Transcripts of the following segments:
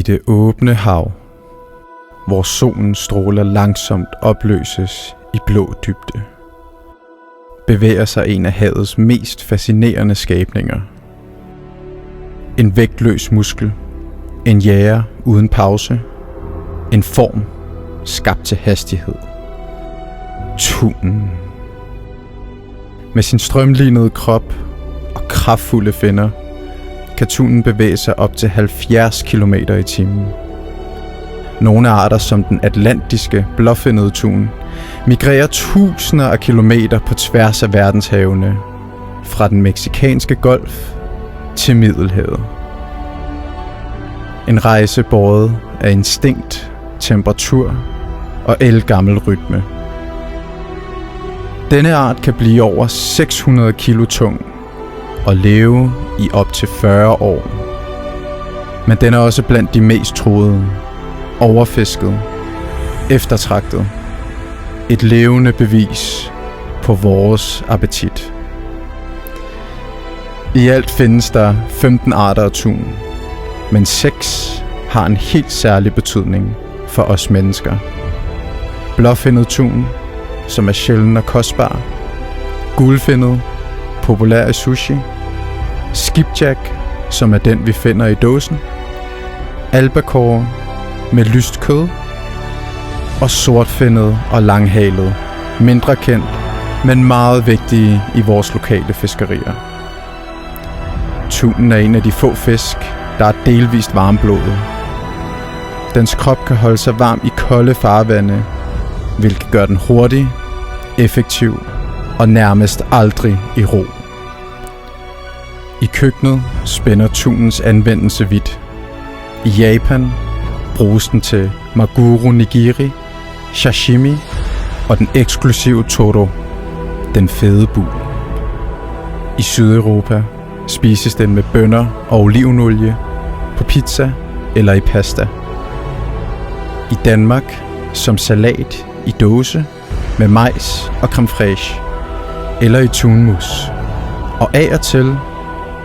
I det åbne hav, hvor solen stråler langsomt opløses i blå dybde, bevæger sig en af havets mest fascinerende skabninger. En vægtløs muskel, en jager uden pause, en form skabt til hastighed. Tunen. Med sin strømlinede krop og kraftfulde finner, kan tunen bevæge sig op til 70 km i timen. Nogle arter som den atlantiske blåfindede tun migrerer tusinder af kilometer på tværs af verdenshavene, fra den meksikanske golf til Middelhavet. En rejse båret af instinkt, temperatur og ældgammel rytme. Denne art kan blive over 600 kilo tung og leve i op til 40 år. Men den er også blandt de mest truede, overfisket, eftertragtet. Et levende bevis på vores appetit. I alt findes der 15 arter af tun, men 6 har en helt særlig betydning for os mennesker. Blåfindet tun, som er sjælden og kostbar. Gulfindet, populær i sushi. Skipjack, som er den vi finder i dåsen. Albacore med lyst kød. Og sortfindet og langhalet, mindre kendt, men meget vigtige i vores lokale fiskerier. Tunen er en af de få fisk, der er delvist varmblodet. Dens krop kan holde sig varm i kolde farvande, hvilket gør den hurtig, effektiv og nærmest aldrig i ro. I køkkenet spænder tunens anvendelse vidt. I Japan bruges den til maguro nigiri, sashimi og den eksklusive toro, den fede bul. I Sydeuropa spises den med bønner og olivenolie, på pizza eller i pasta. I Danmark som salat i dåse med majs og creme fraiche, eller i tunmus, og af og til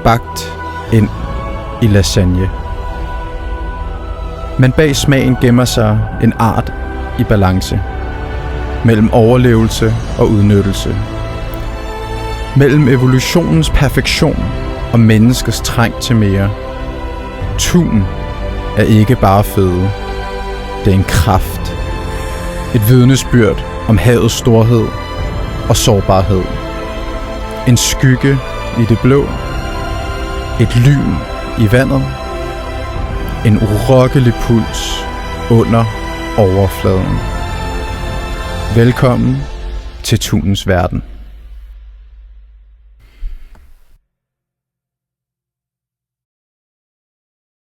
bagt ind i lasagne. Men bag smagen gemmer sig en art i balance, mellem overlevelse og udnyttelse, mellem evolutionens perfektion og menneskets trang til mere. Tun er ikke bare føde, det er en kraft, et vidnesbyrd om havets storhed og sårbarhed, en skygge i det blå, et lyn i vandet, en urokkelig puls under overfladen. Velkommen til tunens verden.